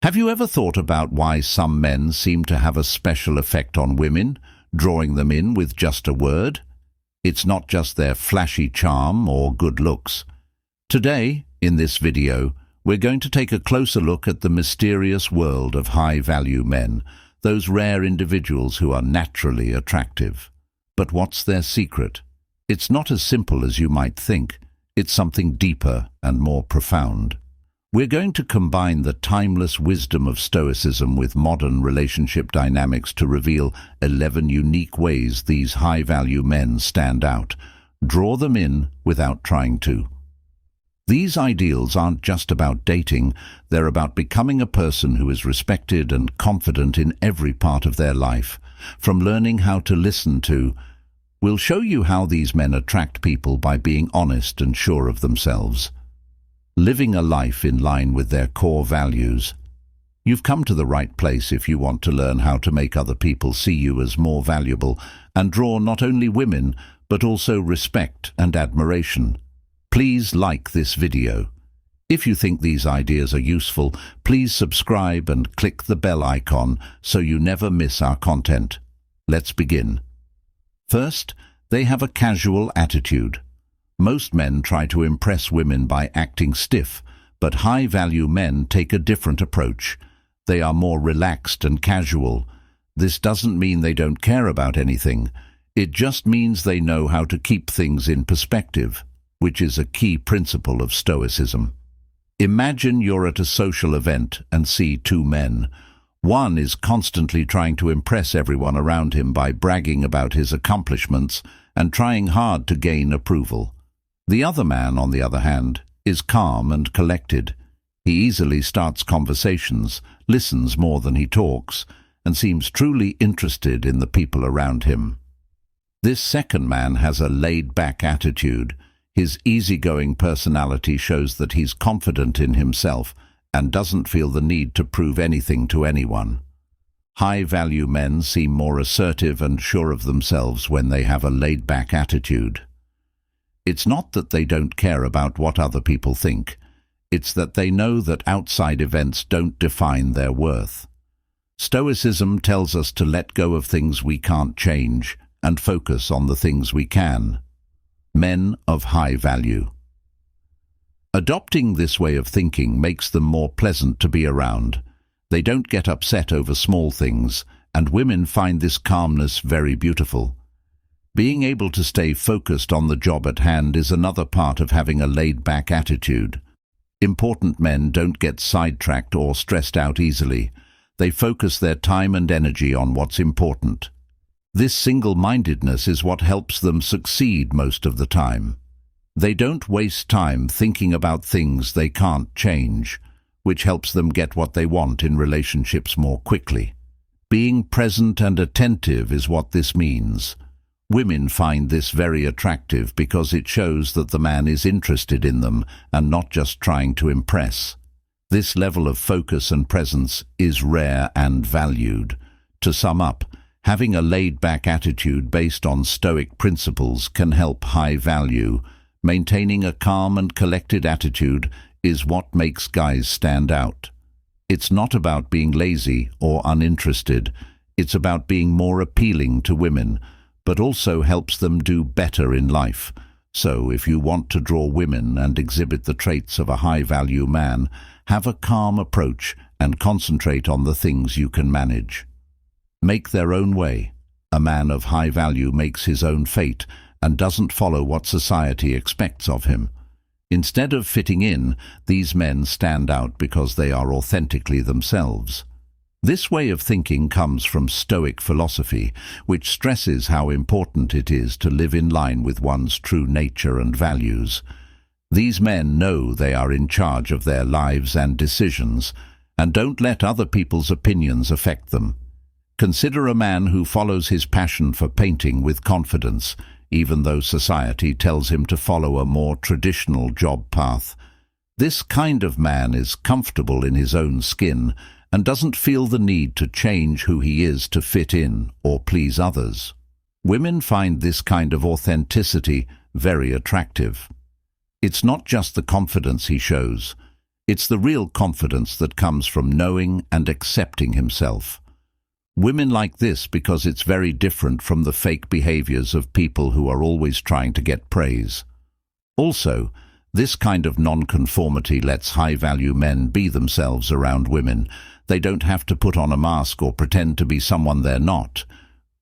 Have you ever thought about why some men seem to have a special effect on women, drawing them in with just a word? It's not just their flashy charm or good looks. Today, in this video, we're going to take a closer look at the mysterious world of high-value men, those rare individuals who are naturally attractive. But what's their secret? It's not as simple as you might think. It's something deeper and more profound. We're going to combine the timeless wisdom of Stoicism with modern relationship dynamics to reveal 11 unique ways these high-value men stand out. Draw them in without trying to. These ideals aren't just about dating, they're about becoming a person who is respected and confident in every part of their life. From learning how to listen to, we'll show you how these men attract people by being honest and sure of themselves. Living a life in line with their core values. You've come to the right place if you want to learn how to make other people see you as more valuable and draw not only women, but also respect and admiration. Please like this video. If you think these ideas are useful, please subscribe and click the bell icon so you never miss our content. Let's begin. First, they have a casual attitude. Most men try to impress women by acting stiff, but high-value men take a different approach. They are more relaxed and casual. This doesn't mean they don't care about anything. It just means they know how to keep things in perspective, which is a key principle of Stoicism. Imagine you're at a social event and see two men. One is constantly trying to impress everyone around him by bragging about his accomplishments and trying hard to gain approval. The other man, on the other hand, is calm and collected. He easily starts conversations, listens more than he talks, and seems truly interested in the people around him. This second man has a laid-back attitude. His easygoing personality shows that he's confident in himself and doesn't feel the need to prove anything to anyone. High-value men seem more assertive and sure of themselves when they have a laid-back attitude. It's not that they don't care about what other people think. It's that they know that outside events don't define their worth. Stoicism tells us to let go of things we can't change and focus on the things we can. Men of high value. Adopting this way of thinking makes them more pleasant to be around. They don't get upset over small things, and women find this calmness very beautiful. Being able to stay focused on the job at hand is another part of having a laid-back attitude. Important men don't get sidetracked or stressed out easily. They focus their time and energy on what's important. This single-mindedness is what helps them succeed most of the time. They don't waste time thinking about things they can't change, which helps them get what they want in relationships more quickly. Being present and attentive is what this means. Women find this very attractive because it shows that the man is interested in them and not just trying to impress. This level of focus and presence is rare and valued. To sum up, having a laid-back attitude based on Stoic principles can help high value. Maintaining a calm and collected attitude is what makes guys stand out. It's not about being lazy or uninterested. It's about being more appealing to women, but also helps them do better in life. So if you want to draw women and exhibit the traits of a high-value man, have a calm approach and concentrate on the things you can manage. Make their own way. A man of high value makes his own fate and doesn't follow what society expects of him. Instead of fitting in, these men stand out because they are authentically themselves. This way of thinking comes from Stoic philosophy, which stresses how important it is to live in line with one's true nature and values. These men know they are in charge of their lives and decisions, and don't let other people's opinions affect them. Consider a man who follows his passion for painting with confidence, even though society tells him to follow a more traditional job path. This kind of man is comfortable in his own skin and doesn't feel the need to change who he is to fit in or please others. Women find this kind of authenticity very attractive. It's not just the confidence he shows. It's the real confidence that comes from knowing and accepting himself. Women like this because it's very different from the fake behaviors of people who are always trying to get praise. Also, this kind of nonconformity lets high-value men be themselves around women. They don't have to put on a mask or pretend to be someone they're not.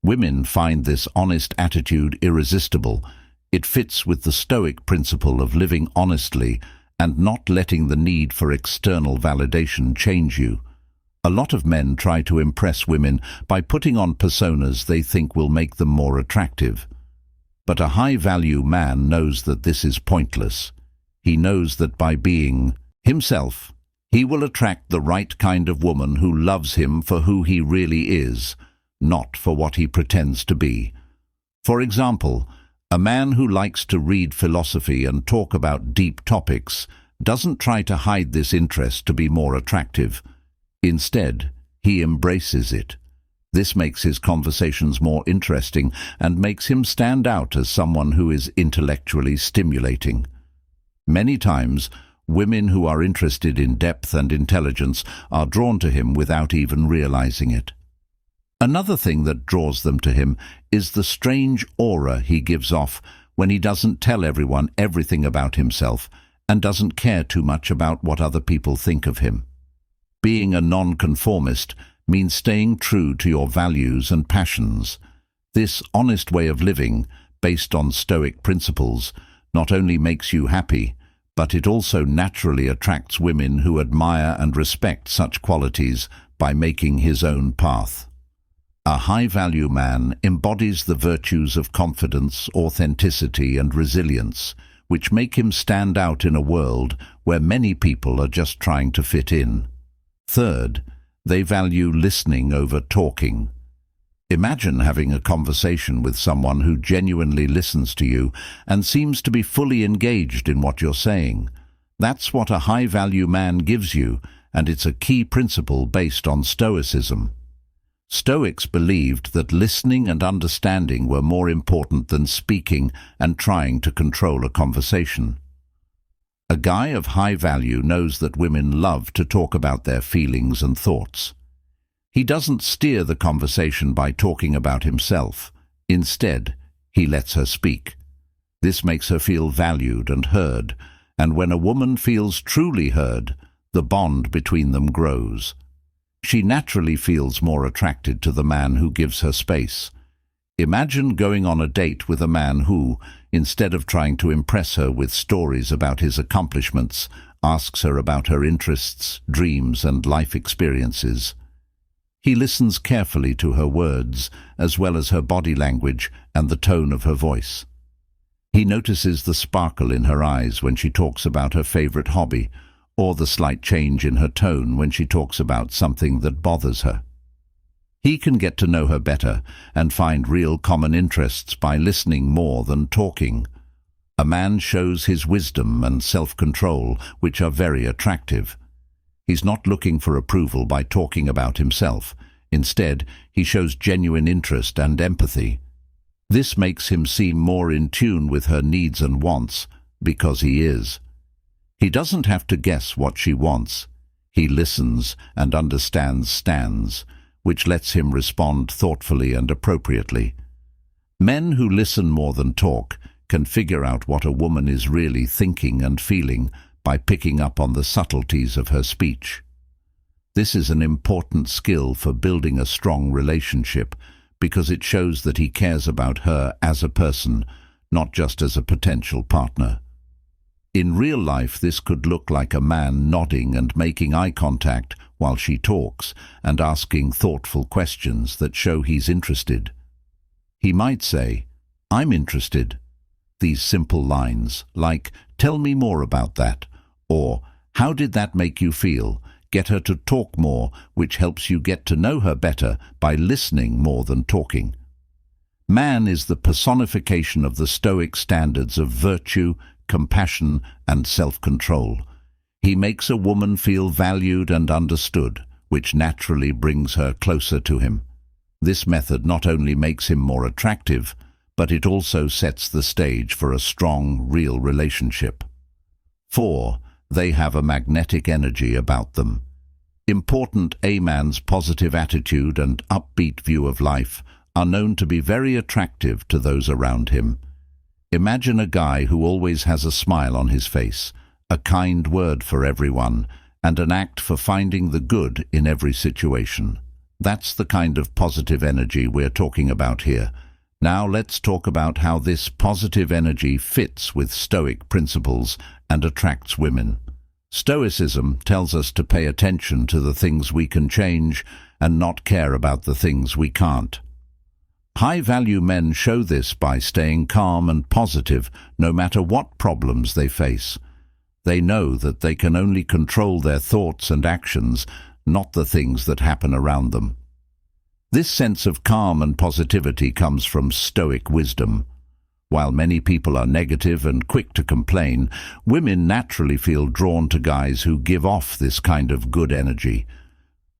Women find this honest attitude irresistible. It fits with the Stoic principle of living honestly and not letting the need for external validation change you. A lot of men try to impress women by putting on personas they think will make them more attractive. But a high-value man knows that this is pointless. He knows that by being himself, he will attract the right kind of woman who loves him for who he really is, not for what he pretends to be. For example, a man who likes to read philosophy and talk about deep topics doesn't try to hide this interest to be more attractive. Instead, he embraces it. This makes his conversations more interesting and makes him stand out as someone who is intellectually stimulating. Many times, women who are interested in depth and intelligence are drawn to him without even realizing it. Another thing that draws them to him is the strange aura he gives off when he doesn't tell everyone everything about himself and doesn't care too much about what other people think of him. Being a nonconformist means staying true to your values and passions. This honest way of living, based on Stoic principles, not only makes you happy, but it also naturally attracts women who admire and respect such qualities by making his own path. A high-value man embodies the virtues of confidence, authenticity, and resilience, which make him stand out in a world where many people are just trying to fit in. Third, they value listening over talking. Imagine having a conversation with someone who genuinely listens to you and seems to be fully engaged in what you're saying. That's what a high-value man gives you, and it's a key principle based on Stoicism. Stoics believed that listening and understanding were more important than speaking and trying to control a conversation. A guy of high value knows that women love to talk about their feelings and thoughts. He doesn't steer the conversation by talking about himself. Instead, he lets her speak. This makes her feel valued and heard, and when a woman feels truly heard, the bond between them grows. She naturally feels more attracted to the man who gives her space. Imagine going on a date with a man who, instead of trying to impress her with stories about his accomplishments, asks her about her interests, dreams, and life experiences. He listens carefully to her words, as well as her body language and the tone of her voice. He notices the sparkle in her eyes when she talks about her favorite hobby, or the slight change in her tone when she talks about something that bothers her. He can get to know her better and find real common interests by listening more than talking. A man shows his wisdom and self-control, which are very attractive. He's not looking for approval by talking about himself. Instead, he shows genuine interest and empathy. This makes him seem more in tune with her needs and wants, because he is. He doesn't have to guess what she wants. He listens and understands, which lets him respond thoughtfully and appropriately. Men who listen more than talk can figure out what a woman is really thinking and feeling by picking up on the subtleties of her speech. This is an important skill for building a strong relationship because it shows that he cares about her as a person, not just as a potential partner. In real life, this could look like a man nodding and making eye contact while she talks and asking thoughtful questions that show he's interested. He might say, "I'm interested." These simple lines, like, "Tell me more about that," or "How did that make you feel?" get her to talk more, which helps you get to know her better by listening more than talking. Man is the personification of the Stoic standards of virtue, compassion, and self-control. He makes a woman feel valued and understood, which naturally brings her closer to him. This method not only makes him more attractive, but it also sets the stage for a strong, real relationship. 4. They have a magnetic energy about them. Important A man's positive attitude and upbeat view of life are known to be very attractive to those around him. Imagine a guy who always has a smile on his face, a kind word for everyone, and an act for finding the good in every situation. That's the kind of positive energy we're talking about here. Now let's talk about how this positive energy fits with Stoic principles and attracts women. Stoicism tells us to pay attention to the things we can change and not care about the things we can't. High-value men show this by staying calm and positive no matter what problems they face. They know that they can only control their thoughts and actions, not the things that happen around them. This sense of calm and positivity comes from Stoic wisdom. While many people are negative and quick to complain, women naturally feel drawn to guys who give off this kind of good energy.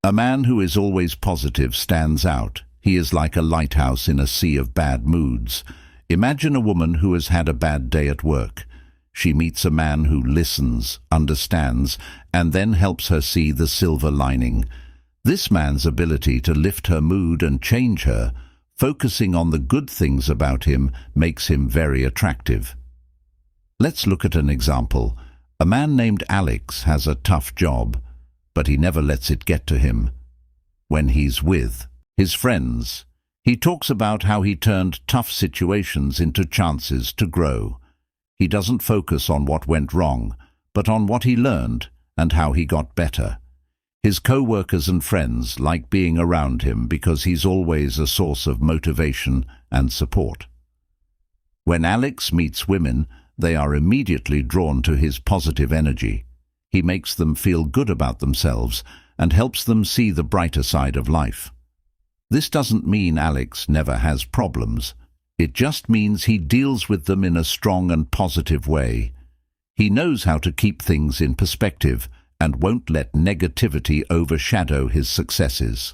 A man who is always positive stands out. He is like a lighthouse in a sea of bad moods. Imagine a woman who has had a bad day at work. She meets a man who listens, understands, and then helps her see the silver lining. This man's ability to lift her mood and change her, focusing on the good things about him, makes him very attractive. Let's look at an example. A man named Alex has a tough job, but he never lets it get to him. When he's with his friends, he talks about how he turned tough situations into chances to grow. He doesn't focus on what went wrong, but on what he learned and how he got better. His co-workers and friends like being around him because he's always a source of motivation and support. When Alex meets women, they are immediately drawn to his positive energy. He makes them feel good about themselves and helps them see the brighter side of life. This doesn't mean Alex never has problems. It just means he deals with them in a strong and positive way. He knows how to keep things in perspective and won't let negativity overshadow his successes.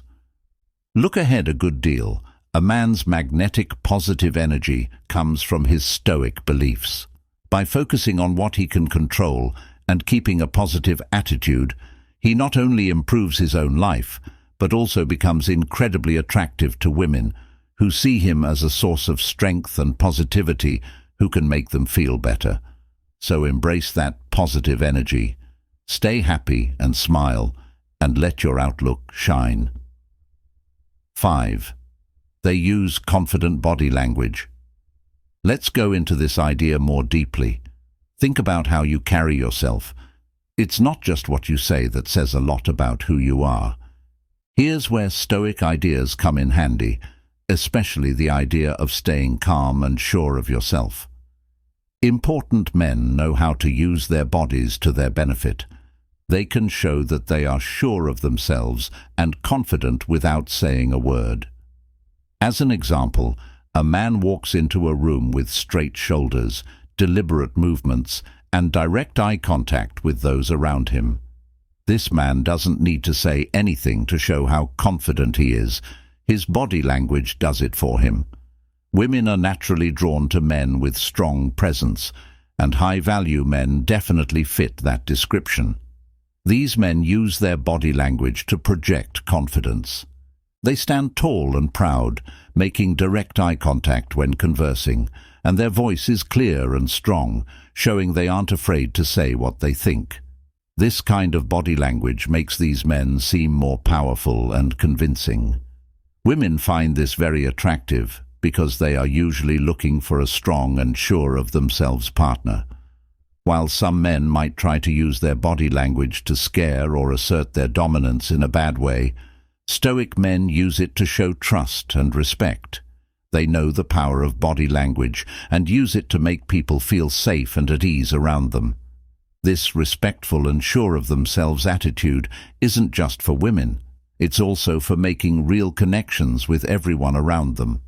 Look ahead a good deal. A man's magnetic positive energy comes from his Stoic beliefs. By focusing on what he can control and keeping a positive attitude, he not only improves his own life, but also becomes incredibly attractive to women who see him as a source of strength and positivity who can make them feel better. So embrace that positive energy. Stay happy and smile, and let your outlook shine. 5. They use confident body language. Let's go into this idea more deeply. Think about how you carry yourself. It's not just what you say that says a lot about who you are. Here's where Stoic ideas come in handy, especially the idea of staying calm and sure of yourself. Important men know how to use their bodies to their benefit. They can show that they are sure of themselves and confident without saying a word. As an example, a man walks into a room with straight shoulders, deliberate movements, and direct eye contact with those around him. This man doesn't need to say anything to show how confident he is. His body language does it for him. Women are naturally drawn to men with strong presence, and high-value men definitely fit that description. These men use their body language to project confidence. They stand tall and proud, making direct eye contact when conversing, and their voice is clear and strong, showing they aren't afraid to say what they think. This kind of body language makes these men seem more powerful and convincing. Women find this very attractive because they are usually looking for a strong and sure of themselves partner. While some men might try to use their body language to scare or assert their dominance in a bad way, Stoic men use it to show trust and respect. They know the power of body language and use it to make people feel safe and at ease around them. This respectful and sure of themselves attitude isn't just for women. It's also for making real connections with everyone around them.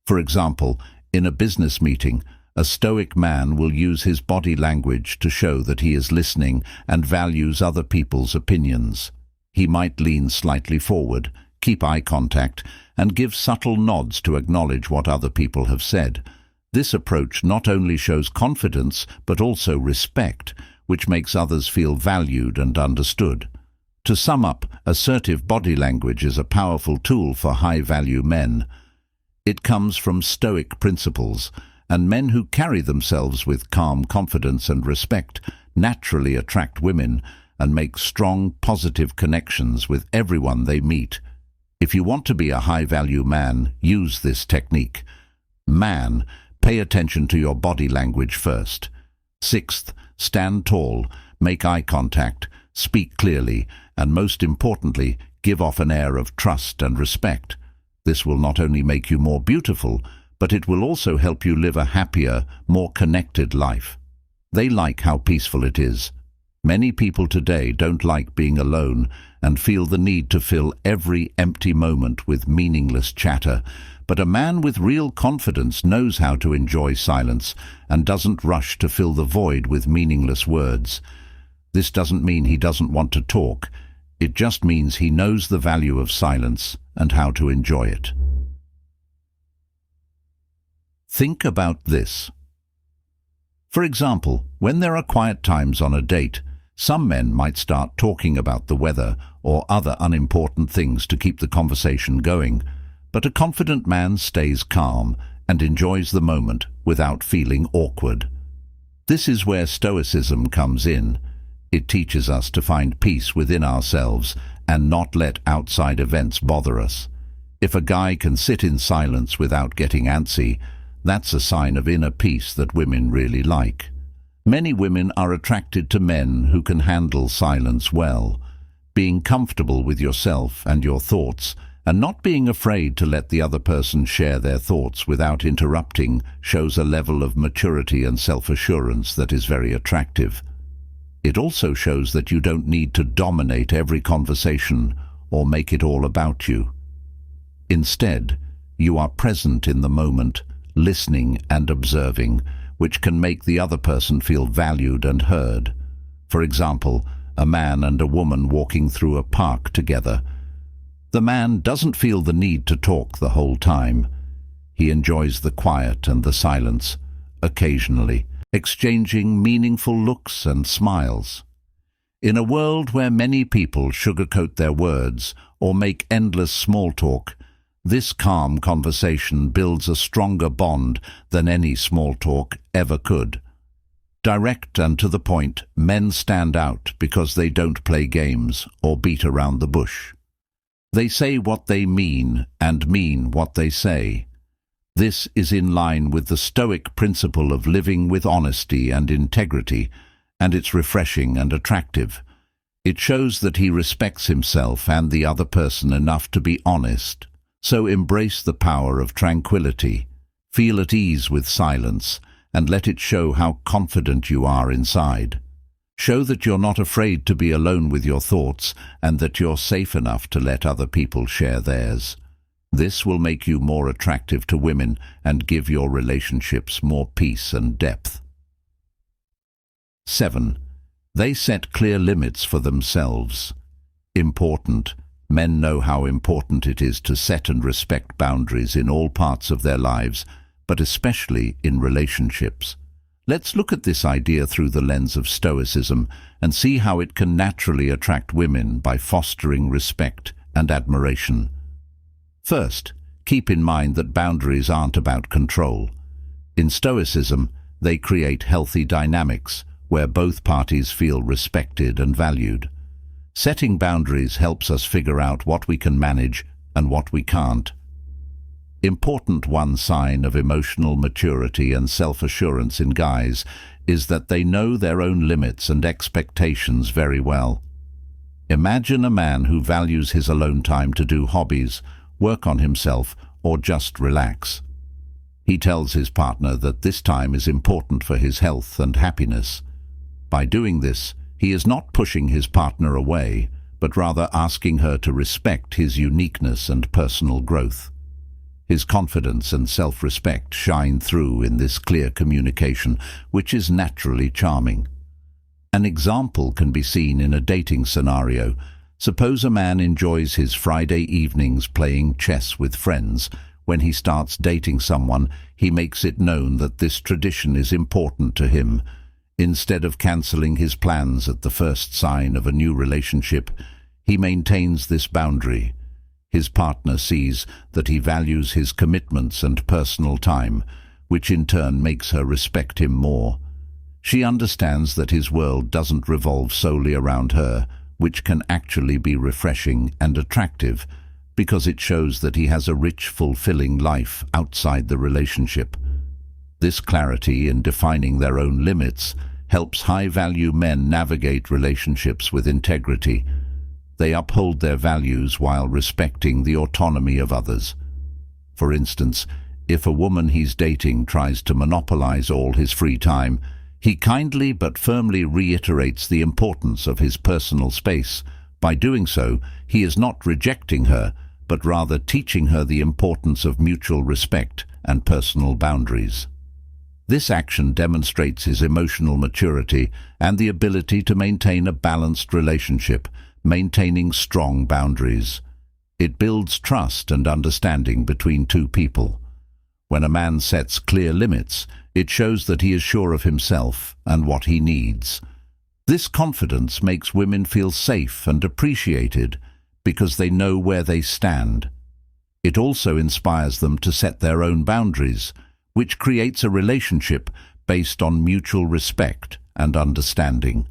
For example, in a business meeting, a Stoic man will use his body language to show that he is listening and values other people's opinions. He might lean slightly forward, keep eye contact, and give subtle nods to acknowledge what other people have said. This approach not only shows confidence but also respect, which makes others feel valued and understood. To sum up, assertive body language is a powerful tool for high-value men. It comes from Stoic principles, and men who carry themselves with calm confidence and respect naturally attract women and make strong, positive connections with everyone they meet. If you want to be a high-value man, use this technique. Man, pay attention to your body language first. Sixth, stand tall, make eye contact, speak clearly, and most importantly, give off an air of trust and respect. This will not only make you more beautiful, but it will also help you live a happier, more connected life. They like how peaceful it is. Many people today don't like being alone and feel the need to fill every empty moment with meaningless chatter, but a man with real confidence knows how to enjoy silence and doesn't rush to fill the void with meaningless words. This doesn't mean he doesn't want to talk. It just means he knows the value of silence and how to enjoy it. Think about this. For example, when there are quiet times on a date, some men might start talking about the weather or other unimportant things to keep the conversation going, but a confident man stays calm and enjoys the moment without feeling awkward. This is where Stoicism comes in. It teaches us to find peace within ourselves and not let outside events bother us. If a guy can sit in silence without getting antsy, that's a sign of inner peace that women really like. Many women are attracted to men who can handle silence well. Being comfortable with yourself and your thoughts, and not being afraid to let the other person share their thoughts without interrupting, shows a level of maturity and self-assurance that is very attractive. It also shows that you don't need to dominate every conversation or make it all about you. Instead, you are present in the moment, listening and observing, which can make the other person feel valued and heard. For example, a man and a woman walking through a park together. The man doesn't feel the need to talk the whole time. He enjoys the quiet and the silence, occasionally exchanging meaningful looks and smiles. In a world where many people sugarcoat their words or make endless small talk, this calm conversation builds a stronger bond than any small talk ever could. Direct and to the point, men stand out because they don't play games or beat around the bush. They say what they mean and mean what they say. This is in line with the Stoic principle of living with honesty and integrity, and it's refreshing and attractive. It shows that he respects himself and the other person enough to be honest. So embrace the power of tranquility. Feel at ease with silence, and let it show how confident you are inside. Show that you're not afraid to be alone with your thoughts, and that you're safe enough to let other people share theirs. This will make you more attractive to women and give your relationships more peace and depth. 7. They set clear limits for themselves. Important. Men know how important it is to set and respect boundaries in all parts of their lives, but especially in relationships. Let's look at this idea through the lens of Stoicism and see how it can naturally attract women by fostering respect and admiration. First, keep in mind that boundaries aren't about control. In Stoicism, they create healthy dynamics where both parties feel respected and valued. Setting boundaries helps us figure out what we can manage and what we can't. Important one sign of emotional maturity and self-assurance in guys is that they know their own limits and expectations very well. Imagine a man who values his alone time to do hobbies, work on himself, or just relax. He tells his partner that this time is important for his health and happiness. By doing this, he is not pushing his partner away, but rather asking her to respect his uniqueness and personal growth. His confidence and self-respect shine through in this clear communication, which is naturally charming. An example can be seen in a dating scenario. Suppose a man enjoys his Friday evenings playing chess with friends. When he starts dating someone, he makes it known that this tradition is important to him. Instead of cancelling his plans at the first sign of a new relationship, he maintains this boundary. His partner sees that he values his commitments and personal time, which in turn makes her respect him more. She understands that his world doesn't revolve solely around her, which can actually be refreshing and attractive, because it shows that he has a rich, fulfilling life outside the relationship. This clarity in defining their own limits helps high-value men navigate relationships with integrity. They uphold their values while respecting the autonomy of others. For instance, if a woman he's dating tries to monopolize all his free time, he kindly but firmly reiterates the importance of his personal space. By doing so, he is not rejecting her, but rather teaching her the importance of mutual respect and personal boundaries. This action demonstrates his emotional maturity and the ability to maintain a balanced relationship, maintaining strong boundaries. It builds trust and understanding between two people. When a man sets clear limits, it shows that he is sure of himself and what he needs. This confidence makes women feel safe and appreciated because they know where they stand. It also inspires them to set their own boundaries, which creates a relationship based on mutual respect and understanding.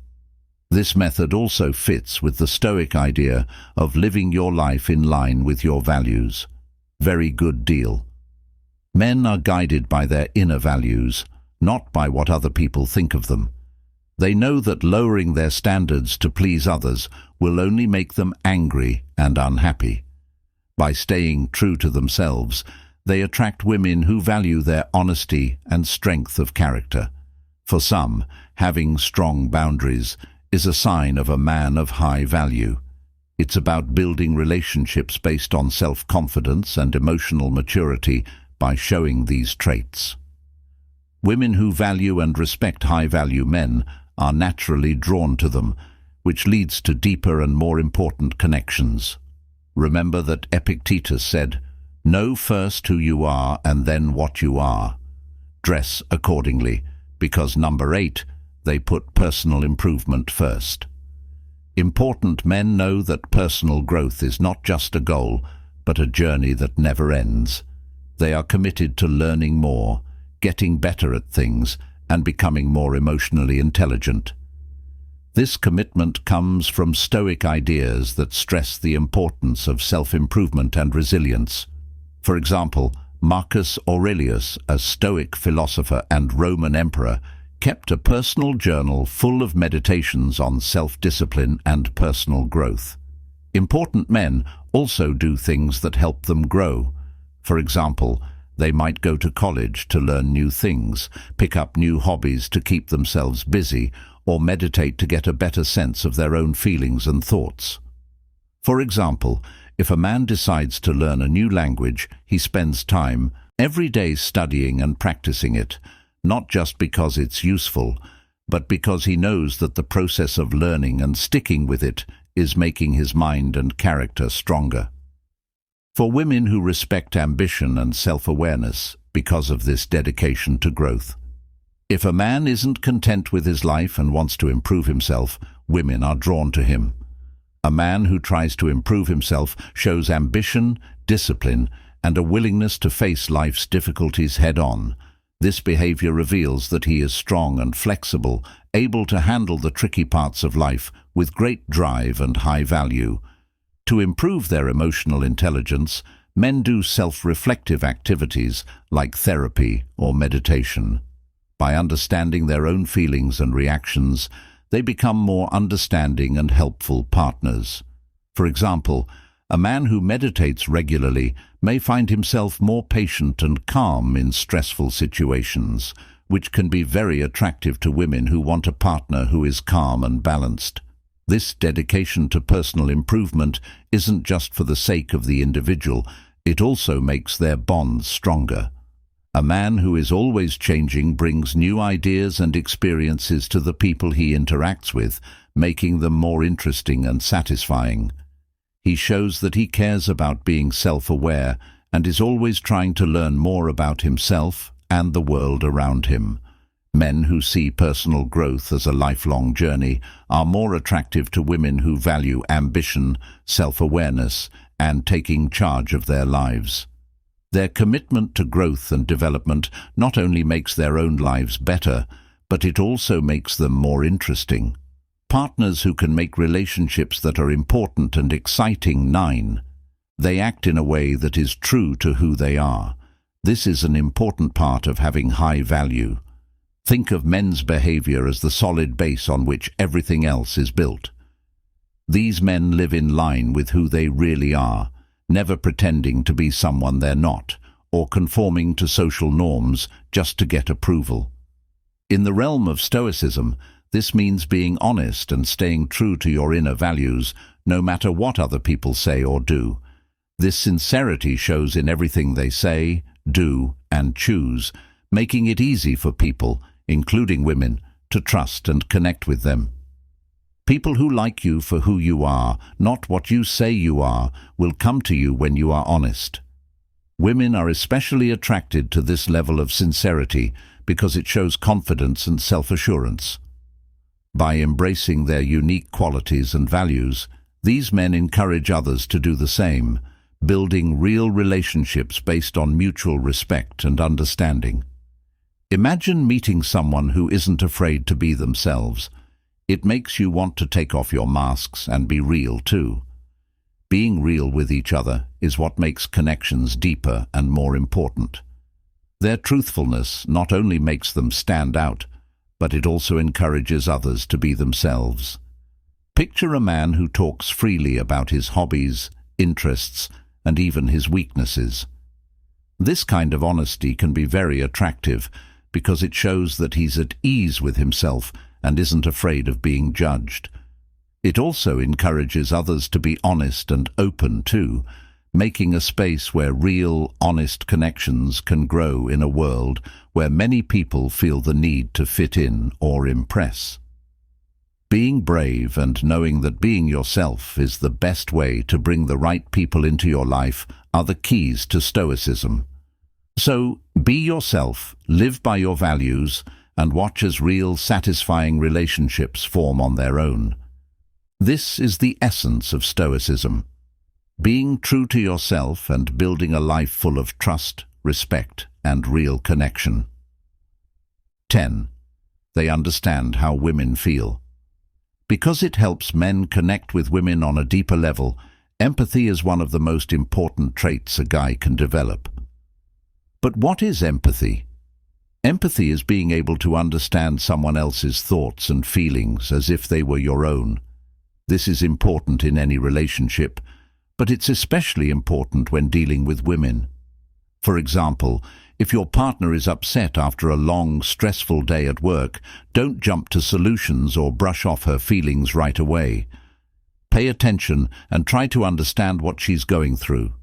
This method also fits with the Stoic idea of living your life in line with your values. Very good deal. Men are guided by their inner values, not by what other people think of them. They know that lowering their standards to please others will only make them angry and unhappy. By staying true to themselves, they attract women who value their honesty and strength of character. For some, having strong boundaries is a sign of a man of high value. It's about building relationships based on self-confidence and emotional maturity by showing these traits. Women who value and respect high-value men are naturally drawn to them, which leads to deeper and more important connections. Remember that Epictetus said, "Know first who you are and then what you are. Dress accordingly," because number 8, they put personal improvement first. Important men know that personal growth is not just a goal, but a journey that never ends. They are committed to learning more, getting better at things, and becoming more emotionally intelligent. This commitment comes from Stoic ideas that stress the importance of self-improvement and resilience. For example, Marcus Aurelius, a Stoic philosopher and Roman emperor, kept a personal journal full of meditations on self-discipline and personal growth. Important men also do things that help them grow. For example, they might go to college to learn new things, pick up new hobbies to keep themselves busy, or meditate to get a better sense of their own feelings and thoughts. For example, if a man decides to learn a new language, he spends time every day studying and practicing it, not just because it's useful, but because he knows that the process of learning and sticking with it is making his mind and character stronger. For women who respect ambition and self-awareness because of this dedication to growth. If a man isn't content with his life and wants to improve himself, women are drawn to him. A man who tries to improve himself shows ambition, discipline, and a willingness to face life's difficulties head-on. This behavior reveals that he is strong and flexible, able to handle the tricky parts of life with great drive and high value. To improve their emotional intelligence, men do self-reflective activities like therapy or meditation. By understanding their own feelings and reactions, they become more understanding and helpful partners. For example, a man who meditates regularly may find himself more patient and calm in stressful situations, which can be very attractive to women who want a partner who is calm and balanced. This dedication to personal improvement isn't just for the sake of the individual, it also makes their bonds stronger. A man who is always changing brings new ideas and experiences to the people he interacts with, making them more interesting and satisfying. He shows that he cares about being self-aware and is always trying to learn more about himself and the world around him. Men who see personal growth as a lifelong journey are more attractive to women who value ambition, self-awareness, and taking charge of their lives. Their commitment to growth and development not only makes their own lives better, but it also makes them more interesting. Partners who can make relationships that are important and exciting. 9. They act in a way that is true to who they are. This is an important part of having high value. Think of men's behavior as the solid base on which everything else is built. These men live in line with who they really are, never pretending to be someone they're not, or conforming to social norms just to get approval. In the realm of Stoicism, this means being honest and staying true to your inner values, no matter what other people say or do. This sincerity shows in everything they say, do, and choose, making it easy for people, including women, to trust and connect with them. People who like you for who you are, not what you say you are, will come to you when you are honest. Women are especially attracted to this level of sincerity because it shows confidence and self-assurance. By embracing their unique qualities and values, these men encourage others to do the same, building real relationships based on mutual respect and understanding. Imagine meeting someone who isn't afraid to be themselves. It makes you want to take off your masks and be real too. Being real with each other is what makes connections deeper and more important. Their truthfulness not only makes them stand out, but it also encourages others to be themselves. Picture a man who talks freely about his hobbies, interests, and even his weaknesses. This kind of honesty can be very attractive because it shows that he's at ease with himself and isn't afraid of being judged. It also encourages others to be honest and open too, making a space where real, honest connections can grow in a world where many people feel the need to fit in or impress. Being brave and knowing that being yourself is the best way to bring the right people into your life are the keys to Stoicism. So, be yourself, live by your values, and watch as real, satisfying relationships form on their own. This is the essence of Stoicism. Being true to yourself and building a life full of trust, respect, and real connection. 10. They understand how women feel. Because it helps men connect with women on a deeper level, empathy is one of the most important traits a guy can develop. But what is empathy? Empathy is being able to understand someone else's thoughts and feelings as if they were your own. This is important in any relationship, but it's especially important when dealing with women. For example, if your partner is upset after a long, stressful day at work, don't jump to solutions or brush off her feelings right away. Pay attention and try to understand what she's going through.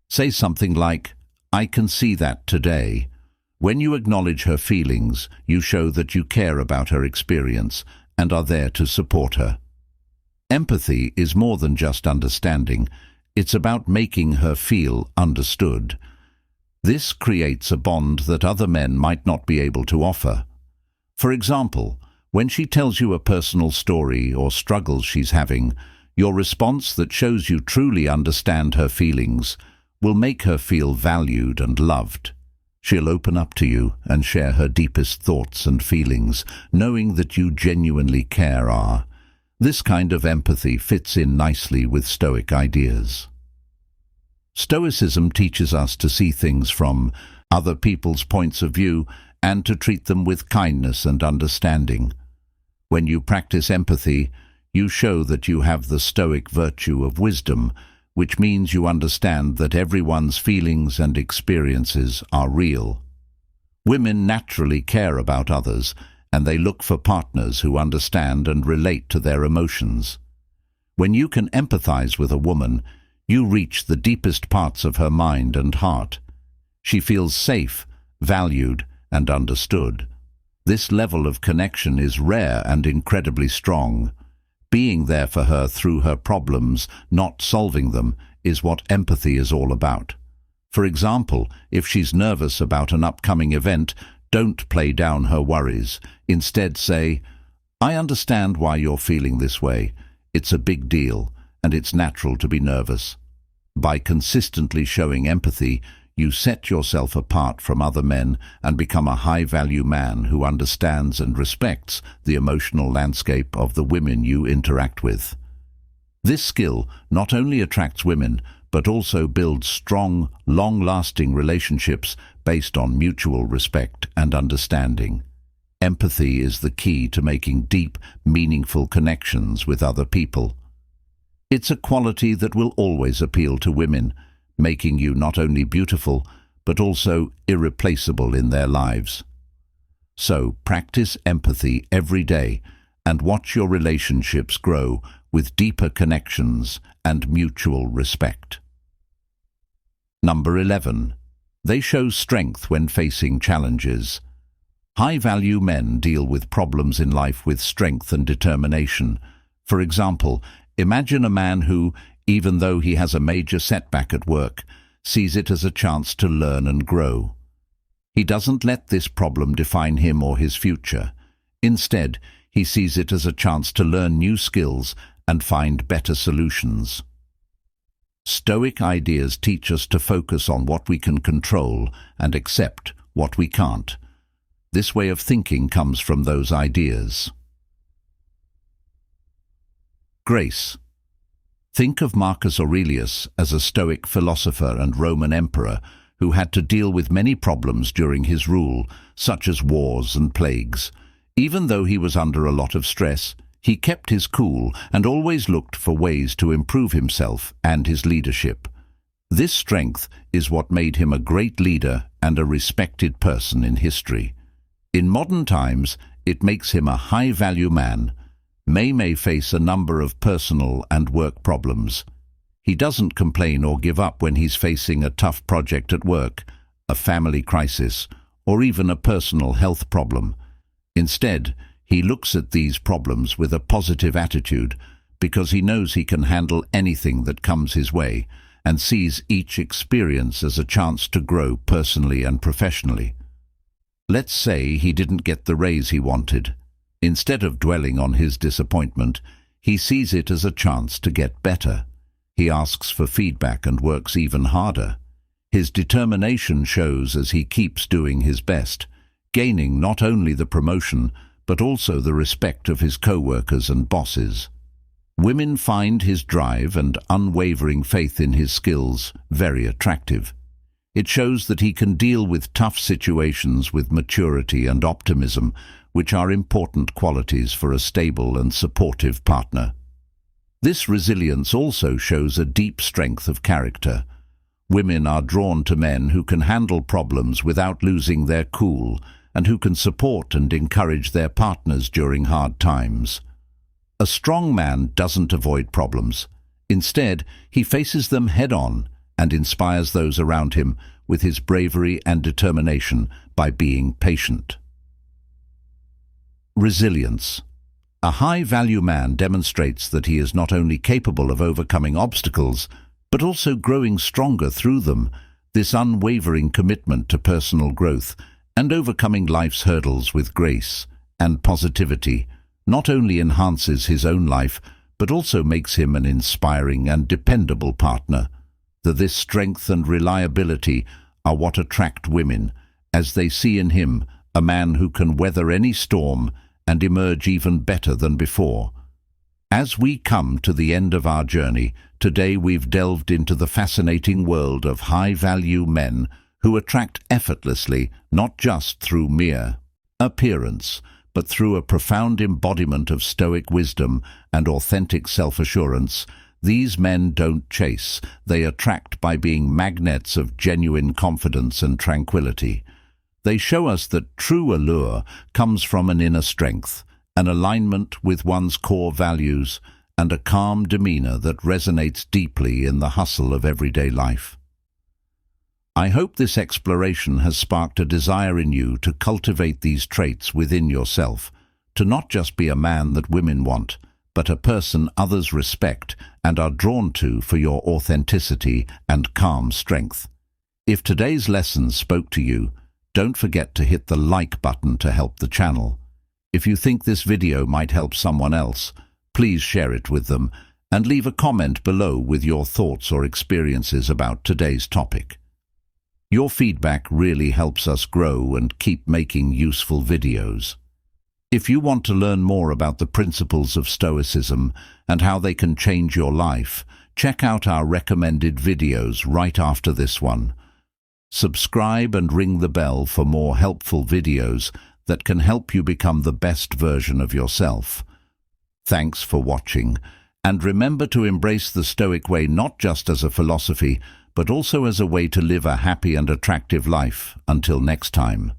Say something like, "I can see that today." When you acknowledge her feelings, you show that you care about her experience and are there to support her. Empathy is more than just understanding. It's about making her feel understood. This creates a bond that other men might not be able to offer. For example, when she tells you a personal story or struggles she's having, your response that shows you truly understand her feelings will make her feel valued and loved. She'll open up to you and share her deepest thoughts and feelings, knowing that you genuinely care. This kind of empathy fits in nicely with Stoic ideas. Stoicism teaches us to see things from other people's points of view and to treat them with kindness and understanding. When you practice empathy, you show that you have the Stoic virtue of wisdom, which means you understand that everyone's feelings and experiences are real. Women naturally care about others, and they look for partners who understand and relate to their emotions. When you can empathize with a woman, you reach the deepest parts of her mind and heart. She feels safe, valued, and understood. This level of connection is rare and incredibly strong. Being there for her through her problems, not solving them, is what empathy is all about. For example, if she's nervous about an upcoming event, Don't play down her worries. Instead say, "I understand why you're feeling this way. It's a big deal, and it's natural to be nervous." By consistently showing empathy, you set yourself apart from other men and become a high-value man who understands and respects the emotional landscape of the women you interact with. This skill not only attracts women, but also builds strong, long-lasting relationships based on mutual respect and understanding. Empathy is the key to making deep, meaningful connections with other people. It's a quality that will always appeal to women, making you not only beautiful, but also irreplaceable in their lives. So practice empathy every day and watch your relationships grow with deeper connections and mutual respect. Number 11. They show strength when facing challenges. High-value men deal with problems in life with strength and determination. For example, imagine a man who, even though he has a major setback at work, sees it as a chance to learn and grow. He doesn't let this problem define him or his future. Instead, he sees it as a chance to learn new skills and find better solutions. Stoic ideas teach us to focus on what we can control and accept what we can't. This way of thinking comes from those ideas. Grace. Think of Marcus Aurelius as a Stoic philosopher and Roman emperor who had to deal with many problems during his rule, such as wars and plagues. Even though he was under a lot of stress, he kept his cool and always looked for ways to improve himself and his leadership. This strength is what made him a great leader and a respected person in history. In modern times, it makes him a high-value man. May face a number of personal and work problems. He doesn't complain or give up when he's facing a tough project at work, a family crisis, or even a personal health problem. Instead, he looks at these problems with a positive attitude because he knows he can handle anything that comes his way and sees each experience as a chance to grow personally and professionally. Let's say he didn't get the raise he wanted. Instead of dwelling on his disappointment, he sees it as a chance to get better. He asks for feedback and works even harder. His determination shows as he keeps doing his best, gaining not only the promotion, but also the respect of his co-workers and bosses. Women find his drive and unwavering faith in his skills very attractive. It shows that he can deal with tough situations with maturity and optimism, which are important qualities for a stable and supportive partner. This resilience also shows a deep strength of character. Women are drawn to men who can handle problems without losing their cool and who can support and encourage their partners during hard times. A strong man doesn't avoid problems. Instead, he faces them head-on and inspires those around him with his bravery and determination by being patient. Resilience. A high-value man demonstrates that he is not only capable of overcoming obstacles, but also growing stronger through them. This unwavering commitment to personal growth and overcoming life's hurdles with grace and positivity not only enhances his own life, but also makes him an inspiring and dependable partner. This strength and reliability are what attract women, as they see in him a man who can weather any storm and emerge even better than before. As we come to the end of our journey, today we've delved into the fascinating world of high-value men who attract effortlessly, not just through mere appearance, but through a profound embodiment of Stoic wisdom and authentic self-assurance. These men don't chase, they attract by being magnets of genuine confidence and tranquility. They show us that true allure comes from an inner strength, an alignment with one's core values, and a calm demeanor that resonates deeply in the hustle of everyday life. I hope this exploration has sparked a desire in you to cultivate these traits within yourself, to not just be a man that women want, but a person others respect and are drawn to for your authenticity and calm strength. If today's lesson spoke to you, don't forget to hit the like button to help the channel. If you think this video might help someone else, please share it with them and leave a comment below with your thoughts or experiences about today's topic. Your feedback really helps us grow and keep making useful videos. If you want to learn more about the principles of Stoicism and how they can change your life, check out our recommended videos right after this one. Subscribe and ring the bell for more helpful videos that can help you become the best version of yourself. Thanks for watching, and remember to embrace the Stoic way not just as a philosophy, but also as a way to live a happy and attractive life. Until next time.